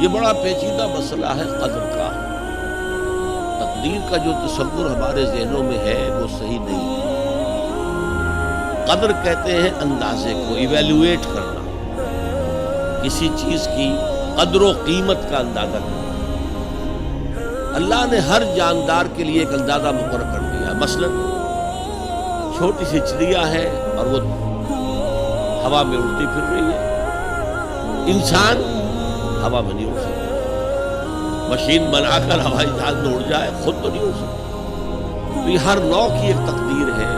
یہ بڑا پیچیدہ مسئلہ ہے قدر کا. تقدیر کا جو تصور ہمارے ذہنوں میں ہے وہ صحیح نہیں ہے. قدر کہتے ہیں اندازے کو، ایویلویٹ کرنا، کسی چیز کی قدر و قیمت کا اندازہ کرنا. اللہ نے ہر جاندار کے لیے ایک اندازہ مقرر کر دیا. مثلا چھوٹی سی چڑیا ہے اور وہ ہوا میں اڑتی پھر رہی ہے. انسان ہوا میں نہیں اڑ سکتا. مشین بنا کر ہوائی جہاز میں اڑ جائے، خود تو نہیں اڑ سکتا. تو یہ ہر نوع کی ایک تقدیر ہے.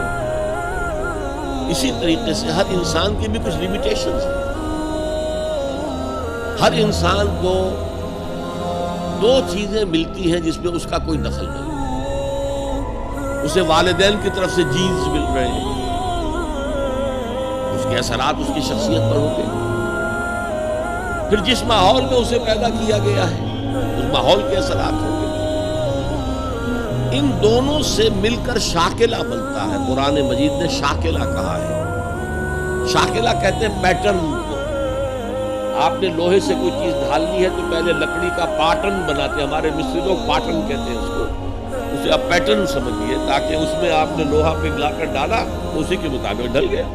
اسی طریقے سے ہر انسان کی بھی کچھ لیمیٹیشنز ہیں. ہر انسان کو دو چیزیں ملتی ہیں جس میں اس کا کوئی دخل نہیں. اسے والدین کی طرف سے جینز مل رہے ہیں، اس کے اثرات اس کی شخصیت پر ہوں گے. پھر جس ماحول میں اسے پیدا کیا گیا ہے اس ماحول کے اثرات ہوں گے. ان دونوں سے مل کر شاکلہ بنتا ہے. قرآن مجید نے شاکلہ کہا ہے. شاکلہ کہتے ہیں پیٹرن کو. آپ نے لوہے سے کوئی چیز ڈھالنی ہے تو پہلے لکڑی کا پاٹرن بناتے ہیں. ہمارے مصری لوگ پاٹرن کہتے ہیں اس کو. اسے آپ پیٹرن سمجھیے تاکہ اس میں آپ نے لوہا پگھلا کر ڈالا تو اسی کے مطابق ڈل گیا.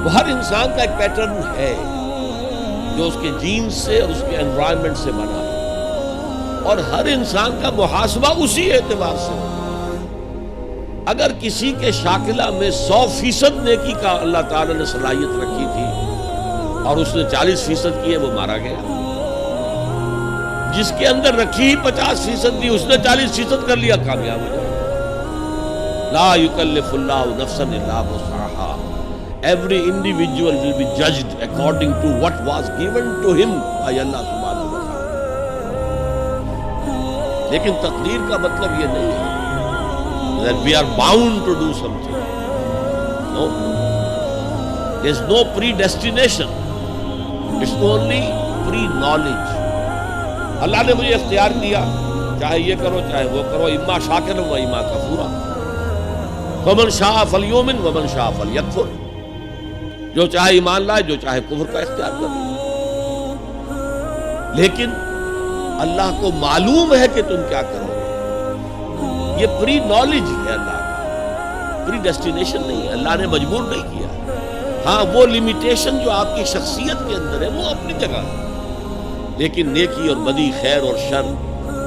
وہ ہر انسان کا ایک پیٹرن ہے جو اس کے جینز سے اور اس کے انوائرمنٹ سے بنا ہے، اور ہر انسان کا محاسبہ اسی اعتبار سے ہوگا. اگر کسی کے شاکلہ میں 100% نیکی کا اللہ تعالی نے صلاحیت رکھی تھی اور اس نے 40% کی ہے، وہ مارا گیا. جس کے اندر رکھی 50% تھی، اس نے 40% کر لیا، کامیاب ہو جائے. لا یکلف اللہ نفسا الا وسعها. Every individual will be judged according to what was given to him by Allah subhanahu wa ta'ala. لیکن تقدیر کا مطلب یہ نہیں ہے that we are bound to do something. No. There is no predestination. It's only pre-knowledge. اللہ نے مجھے اختیار دیا، چاہے یہ کرو چاہے وہ کرو، اما شاکرا و اما کفورا. فمن شاء فلیؤمن ومن شاء فلیکفر. جو چاہے ایمان لائے، جو چاہے کفر کا اختیار کرے. لیکن اللہ کو معلوم ہے کہ تم کیا کرو گے. یہ پری نالج ہے اللہ کا، پری ڈیسٹینیشن نہیں ہے. اللہ نے مجبور نہیں کیا. ہاں وہ لمیٹیشن جو آپ کی شخصیت کے اندر ہے وہ اپنی جگہ ہے، لیکن نیکی اور بدی، خیر اور شر،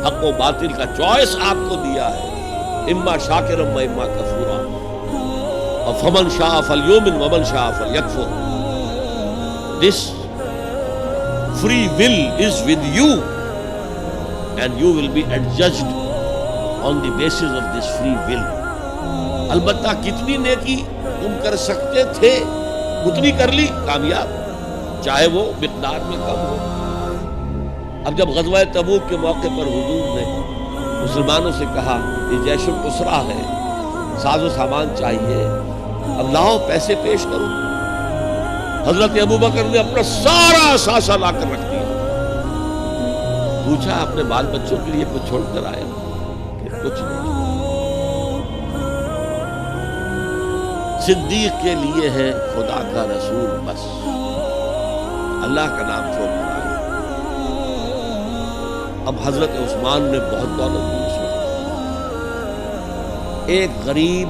حق و باطل کا چوائس آپ کو دیا ہے. اما شاکرا و اما کفورا. فمن شاء فلیؤمن ومن شاء فلیکفر. This free will is with you and you will be adjudged on the basis of this free will. البتہ کتنی نیکی تم کر سکتے تھے اتنی کر لی، کامیاب، چاہے وہ مقدار میں کم ہو. اب جب غزوہ تبوک کے موقع پر حضور نے مسلمانوں سے کہا یہ جیش الاسرہ ہے، ساز و سامان چاہیے، اب لاؤ پیسے پیش کرو. حضرت ابوبکر نے اپنا سارا اثاثہ لا کر رکھ دیا. پوچھا اپنے بال بچوں کے لیے کچھ چھوڑ کر آئے؟ کہ کچھ نہیں. صدیق کے لیے ہے خدا کا رسول، بس اللہ کا نام چھوڑ کر آئے. اب حضرت عثمان نے بہت دولت دی. اس وقت ایک غریب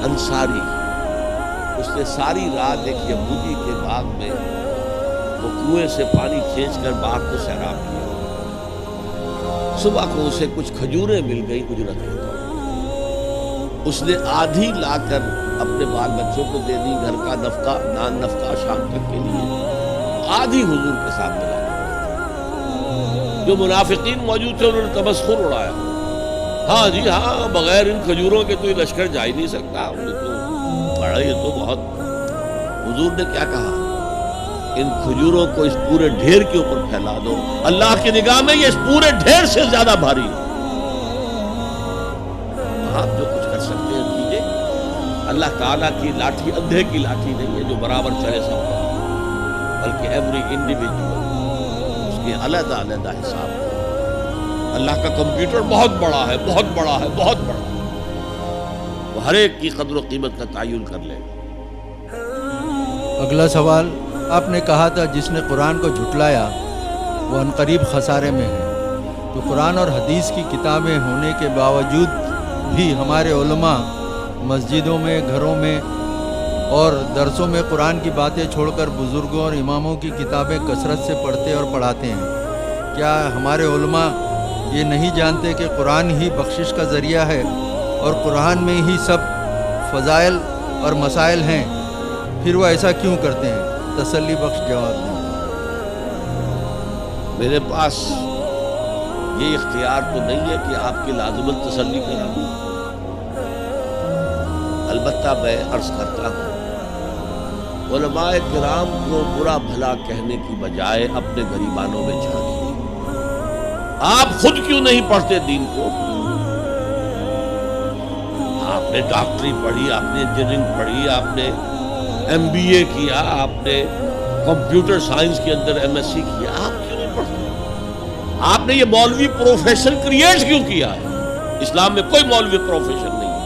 انصاری، اس نے ساری رات ایک یہودی کے باغ میں وہ کنویں سے پانی کھینچ کر باغ کو سیراب کیا. صبح کو اسے کچھ کھجوریں مل گئی اجرت کے طور پر. اس نے آدھی لا کر اپنے بال بچوں کو دے دی، گھر کا نفقہ، نان نفقہ شام تک کے لیے. آدھی حضور کے سامنے لا کر. جو منافقین موجود تھے انہوں نے تمسخر اڑایا. ہاں جی ہاں، بغیر ان کھجوروں کے تو یہ لشکر جا ہی نہیں سکتا. یہ تو بہت. حضور نے کیا کہا؟ ان کھجوروں کو اس پورے ڈھیر کے اوپر پھیلا دو. اللہ کی نگاہ میں یہ اس پورے ڈھیر سے زیادہ بھاری ہے. آپ جو کچھ کر سکتے ہیں کیجیے. اللہ تعالیٰ کی لاٹھی اندھے کی لاٹھی نہیں ہے جو برابر چلے سب پر، بلکہ ایوری انڈیویجول اس کے علیحدہ علیحدہ حساب. اللہ کا کمپیوٹر بہت بڑا ہے، بہت بڑا ہے، بہت بڑا ہے. وہ ہر ایک کی قدر و قیمت کا تعین کر لے. اگلا سوال آپ نے کہا تھا جس نے قرآن کو جھٹلایا وہ عنقریب خسارے میں ہے. تو قرآن اور حدیث کی کتابیں ہونے کے باوجود بھی ہمارے علماء مسجدوں میں، گھروں میں اور درسوں میں قرآن کی باتیں چھوڑ کر بزرگوں اور اماموں کی کتابیں کثرت سے پڑھتے اور پڑھاتے ہیں. کیا ہمارے علماء یہ نہیں جانتے کہ قرآن ہی بخشش کا ذریعہ ہے اور قرآن میں ہی سب فضائل اور مسائل ہیں؟ پھر وہ ایسا کیوں کرتے ہیں؟ تسلی بخش جواب دیں. میرے پاس یہ اختیار تو نہیں ہے کہ آپ کی لازمت تسلی کراؤں. البتہ میں عرض کرتا ہوں، علماء کرام کو برا بھلا کہنے کی بجائے اپنے گریبانوں میں جھانکیے. آپ خود کیوں نہیں پڑھتے دین کو؟ آپ نے ڈاکٹری پڑھی، آپ نے انجینئرنگ پڑھی، آپ نے MBA کیا، آپ نے کمپیوٹر سائنس کے اندر MSc کیا، آپ کیوں نہیں پڑھتے؟ آپ نے یہ مولوی پروفیشن کریٹ کیوں کیا ہے؟ اسلام میں کوئی مولوی پروفیشن نہیں ہے.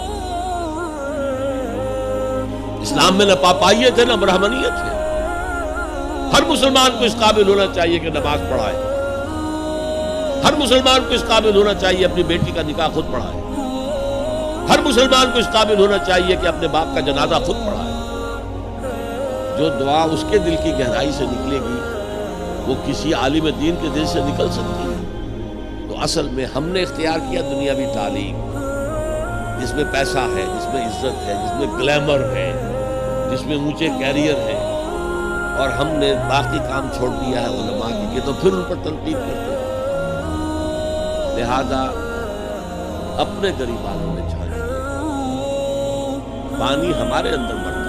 اسلام میں نہ پاپائیت ہے نہ برہمنیت ہے. ہر مسلمان کو اس قابل ہونا چاہیے کہ نماز پڑھائے. ہر مسلمان کو اس قابل ہونا چاہیے اپنی بیٹی کا نکاح خود پڑھائے. ہر مسلمان کو اس قابل ہونا چاہیے کہ اپنے باپ کا جنازہ خود پڑھائے. جو دعا اس کے دل کی گہرائی سے نکلے گی وہ کسی عالم دین کے دل سے نکل سکتی ہے. تو اصل میں ہم نے اختیار کیا دنیاوی تعلیم، جس میں پیسہ ہے، جس میں عزت ہے، جس میں گلیمر ہے، جس میں اونچے کیریئر ہے، اور ہم نے باقی کام چھوڑ دیا ہے علماء کی کہ تو پھر ان پر تنقید کرتے ہیں. لہذا اپنے گریبانوں میں جھانکیے. پانی ہمارے اندر مرنا